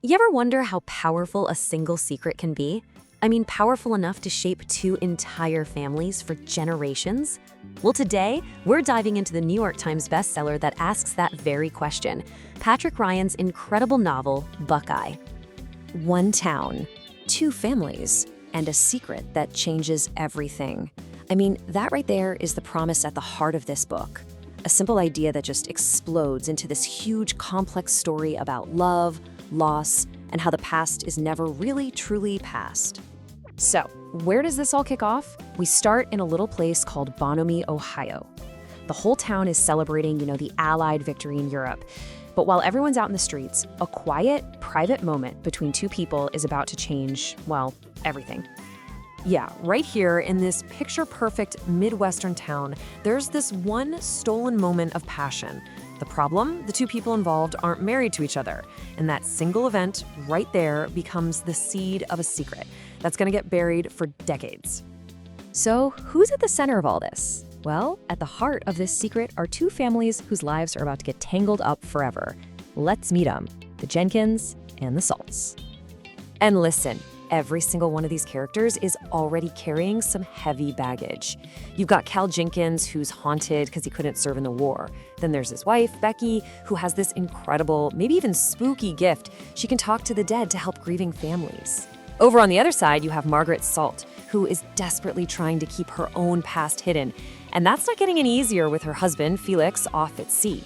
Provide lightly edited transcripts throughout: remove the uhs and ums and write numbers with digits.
You ever wonder how powerful a single secret can be? I mean, powerful enough to shape two entire families for generations? Well, today, we're diving into the New York Times bestseller that asks that very question, Patrick Ryan's incredible novel, Buckeye. One town, two families, and a secret that changes everything. I mean, that right there is the promise at the heart of this book. A simple idea that just explodes into this huge, complex story about love, loss, and how the past is never really, truly past. So, where does this all kick off? We start in a little place called Bonhomie, Ohio. The whole town is celebrating, the Allied victory in Europe. But while everyone's out in the streets, a quiet, private moment between two people is about to change, well, everything. Yeah, right here in this picture-perfect midwestern town, there's this one stolen moment of passion. The problem? The two people involved aren't married to each other, and that single event right there becomes the seed of a secret that's gonna get buried for decades. So, who's at the center of all this? Well, at the heart of this secret are two families whose lives are about to get tangled up forever. Let's meet them, the Jenkins and the Salts. And listen, every single one of these characters is already carrying some heavy baggage. You've got Cal Jenkins, who's haunted because he couldn't serve in the war. Then there's his wife, Becky, who has this incredible, maybe even spooky gift. She can talk to the dead to help grieving families. Over on the other side, you have Margaret Salt, who is desperately trying to keep her own past hidden. And that's not getting any easier with her husband, Felix, off at sea.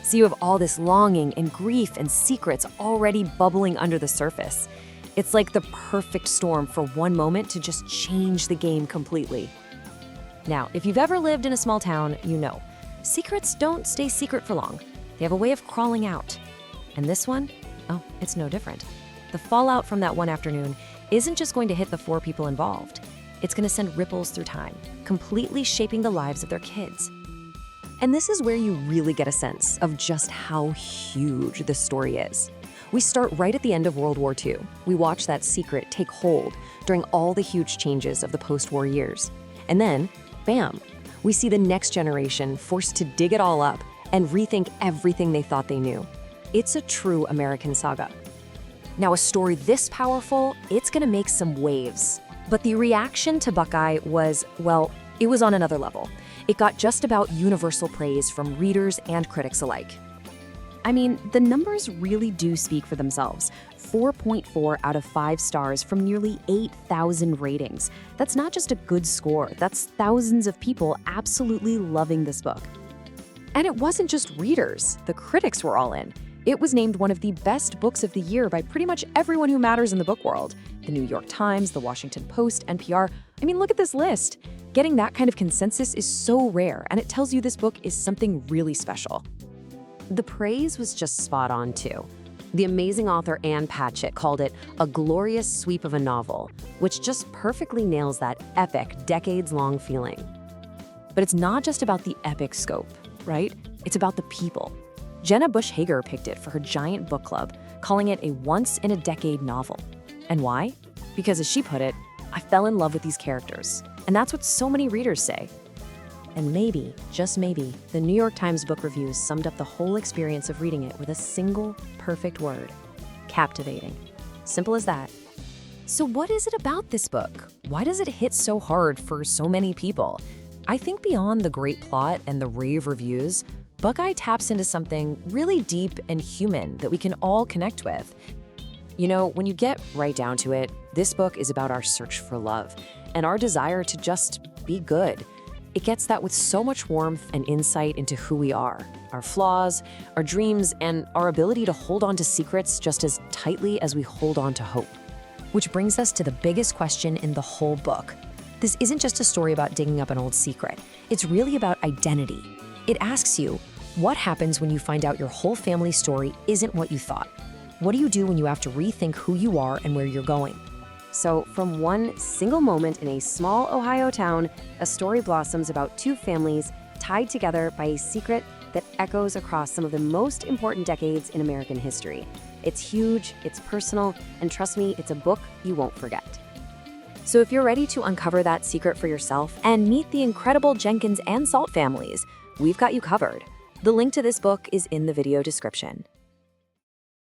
So you have all this longing and grief and secrets already bubbling under the surface. It's like the perfect storm for one moment to just change the game completely. Now, if you've ever lived in a small town, you know, secrets don't stay secret for long. They have a way of crawling out. And this one, oh, it's no different. The fallout from that one afternoon isn't just going to hit the four people involved. It's going to send ripples through time, completely shaping the lives of their kids. And this is where you really get a sense of just how huge this story is. We start right at the end of World War II. We watch that secret take hold during all the huge changes of the post-war years. And then, bam, we see the next generation forced to dig it all up and rethink everything they thought they knew. It's a true American saga. Now, a story this powerful, it's gonna make some waves. But the reaction to Buckeye was, well, it was on another level. It got just about universal praise from readers and critics alike. I mean, the numbers really do speak for themselves. 4.4 out of 5 stars from nearly 8,000 ratings. That's not just a good score, that's thousands of people absolutely loving this book. And it wasn't just readers, the critics were all in. It was named one of the best books of the year by pretty much everyone who matters in the book world. The New York Times, the Washington Post, NPR. I mean, look at this list. Getting that kind of consensus is so rare, and it tells you this book is something really special. The praise was just spot on, too. The amazing author Ann Patchett called it a glorious sweep of a novel, which just perfectly nails that epic, decades-long feeling. But it's not just about the epic scope, right? It's about the people. Jenna Bush Hager picked it for her giant book club, calling it a once-in-a-decade novel. And why? Because as she put it, I fell in love with these characters. And that's what so many readers say. And maybe, just maybe, the New York Times book reviews summed up the whole experience of reading it with a single, perfect word: captivating. Simple as that. So what is it about this book? Why does it hit so hard for so many people? I think beyond the great plot and the rave reviews, Buckeye taps into something really deep and human that we can all connect with. You know, when you get right down to it, this book is about our search for love and our desire to just be good. It gets that with so much warmth and insight into who we are, our flaws, our dreams, and our ability to hold on to secrets just as tightly as we hold on to hope. Which brings us to the biggest question in the whole book. This isn't just a story about digging up an old secret. It's really about identity. It asks you, what happens when you find out your whole family story isn't what you thought? What do you do when you have to rethink who you are and where you're going? So from one single moment in a small Ohio town, a story blossoms about two families tied together by a secret that echoes across some of the most important decades in American history. It's huge, it's personal, and trust me, it's a book you won't forget. So if you're ready to uncover that secret for yourself and meet the incredible Jenkins and Salt families, we've got you covered. The link to this book is in the video description.